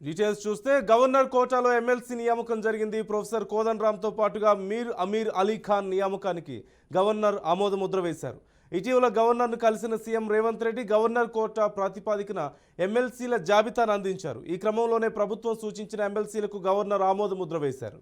Details చూస్తే governor కోటాలో MLC నియామకం జరిగింది. ప్రొఫెసర్ కోదండరాంతో పాటుగా మీర్ అమీర్ అలీ ఖాన్ నియామకానికి గవర్నర్ ఆమోద ముద్ర వేశారు. ఇటీవల గవర్నర్ను కలిసిన CM Revanth Reddy governor quota ప్రాతిపదికన ఎమ్మెల్సీల జాబితాను అందించారు. ఈ క్రమంలోనే ప్రభుత్వం సూచించిన ఎమ్మెల్సీలకు గవర్నర్ ఆమోద ముద్ర వేశారు.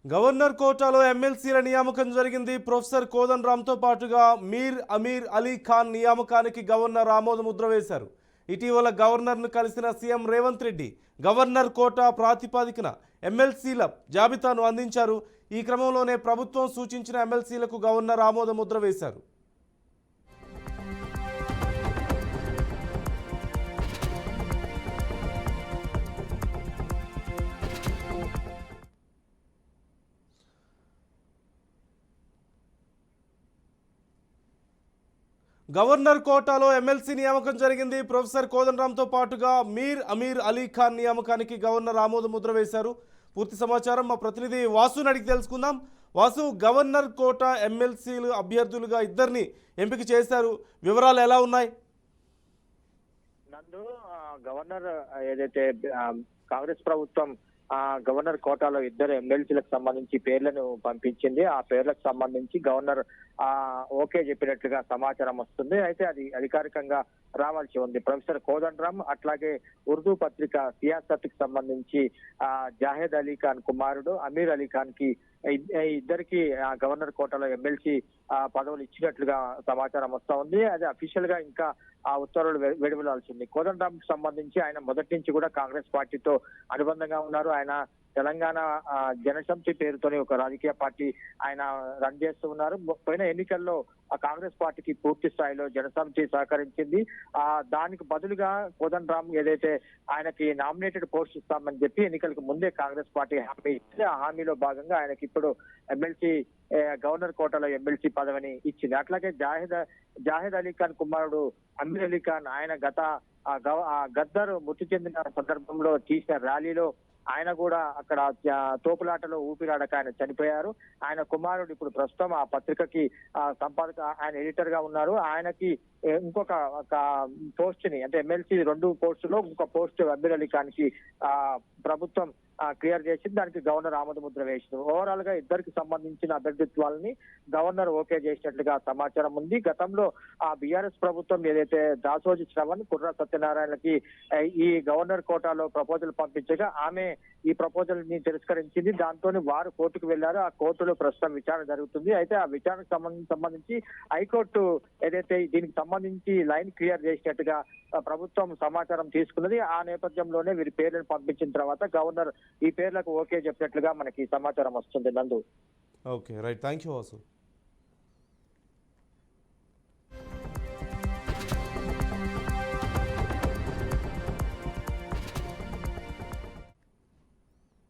గవర్నర్ కోటాలో ఎమ్మెల్సీల నియామకం జరిగింది. ప్రొఫెసర్ కోదండరాంతో పాటుగా మీర్ అమీర్ అలీ ఖాన్ నియామకానికి గవర్నర్ ఆమోద ముద్ర వేశారు. ఇటీవల గవర్నర్ను కలిసిన CM Revanth Reddy governor quota ప్రాతిపదికన ఎమ్మెల్సీల జాబితాను అందించారు. ఈ క్రమంలోనే ప్రభుత్వం సూచించిన ఎమ్మెల్సీలకు గవర్నర్ ఆమోద ముద్ర వేశారు. గవర్నర్ కోటాలో ఎమ్మెల్సీ నియామకం జరిగింది. ప్రొఫెసర్ కోదండరాంతో పాటుగా మీర్ అమీర్ అలీ ఖాన్ నియామకానికి గవర్నర్ ఆమోద ముద్ర వేశారు. పూర్తి సమాచారం మా ప్రతినిధి వాసుని అడిగి తెలుసుకుందాం. వాసు, గవర్నర్ కోటా ఎమ్మెల్సీలు అభ్యర్థులుగా ఇద్దరిని ఎంపిక చేశారు. వివరాలు ఎలా ఉన్నాయి? నందు గవర్నర్ ఏదైతే కాంగ్రెస్ ప్రభుత్వం గవర్నర్ కోటాలో ఇద్దరు ఎమ్మెల్సీలకు సంబంధించి పేర్లను పంపించింది. ఆ పేర్లకు సంబంధించి గవర్నర్ ఓకే చెప్పినట్లుగా సమాచారం వస్తుంది. అయితే అది అధికారికంగా రావాల్సి ఉంది. ప్రొఫెసర్ కోదండరాం అట్లాగే ఉర్దూ పత్రిక సియాసత్ కి సంబంధించి జాహెద్ అలీ ఖాన్ కుమారుడు అమీర్ అలీ ఖాన్ కి ఇద్దరికి గవర్నర్ కోటాలో ఎమ్మెల్సీ పదవులు ఇచ్చినట్లుగా సమాచారం వస్తా ఉంది. అది అఫీషియల్ గా ఇంకా ఆ ఉత్తర్వులు వెలువడాల్సింది. కోదండరాం కి సంబంధించి ఆయన మొదటి నుంచి కూడా కాంగ్రెస్ పార్టీతో అనుబంధంగా ఉన్నారు. ఆయన తెలంగాణ జనసమితి పేరుతోనే ఒక రాజకీయ పార్టీ ఆయన రన్ చేస్తూ ఉన్నారు. పోయిన ఎన్నికల్లో కాంగ్రెస్ పార్టీకి పూర్తి స్థాయిలో జనసమితి సహకరించింది. దానికి బదులుగా కోదండరాం ఏదైతే ఆయనకి నామినేటెడ్ పోస్ట్ ఇస్తామని చెప్పి ఎన్నికలకు ముందే కాంగ్రెస్ పార్టీ హామీ ఇస్తే ఆ హామీలో భాగంగా ఆయనకి ఇప్పుడు ఎమ్మెల్సీ గవర్నర్ కోటాలో ఎమ్మెల్సీ పదవిని ఇచ్చింది. అట్లాగే జాహెద్ అలీ ఖాన్ కుమారుడు అమీర్ అలీ ఖాన్ ఆయన గద్దర్ మృతి చెందిన సందర్భంలో చేసిన ర్యాలీలో ఆయన కూడా అక్కడ తోపులాటలో ఊపిరాడక ఆయన చనిపోయారు. ఆయన కుమారుడు ఇప్పుడు ప్రస్తుతం ఆ పత్రికకి సంపాదక ఆయన ఎడిటర్ గా ఉన్నారు. ఆయనకి ఇంకొక పోస్ట్ ని అంటే ఎమ్మెల్సీ 2 పోస్టులో ఇంకొక పోస్ట్ అమీర్ అలీ ఖాన్ కి ప్రభుత్వం క్లియర్ చేసింది. దానికి గవర్నర్ ఆమోద ముద్ర వేసింది. ఓవరాల్ గా ఇద్దరికి సంబంధించిన అభ్యర్థిత్వాలని గవర్నర్ ఓకే చేసినట్లుగా సమాచారం ఉంది. గతంలో బీఆర్ఎస్ ప్రభుత్వం ఏదైతే దాసోజి శ్రవణ్ కుర్ర సత్యనారాయణకి ఈ గవర్నర్ కోటాలో ప్రపోజల్ పంపించగా ఆమె ఈ ప్రపోజల్ ని తిరస్కరించింది. దాంతో వారు కోర్టుకు వెళ్లారు. ఆ కోర్టులో ప్రస్తుతం విచారణ జరుగుతుంది. అయితే ఆ విచారణకు సంబంధించి హైకోర్టు ఏదైతే దీనికి సంబంధించి లైన్ క్లియర్ చేసినట్టుగా ప్రభుత్వం సమాచారం తీసుకున్నది. ఆ నేపథ్యంలోనే వీరి పేర్లను పంపించిన తర్వాత గవర్నర్ ఈ పేర్లకు ఓకే చెప్పినట్లుగా మనకి సమాచారం వస్తుంది. నందు. Okay, right. Thank you Vasu.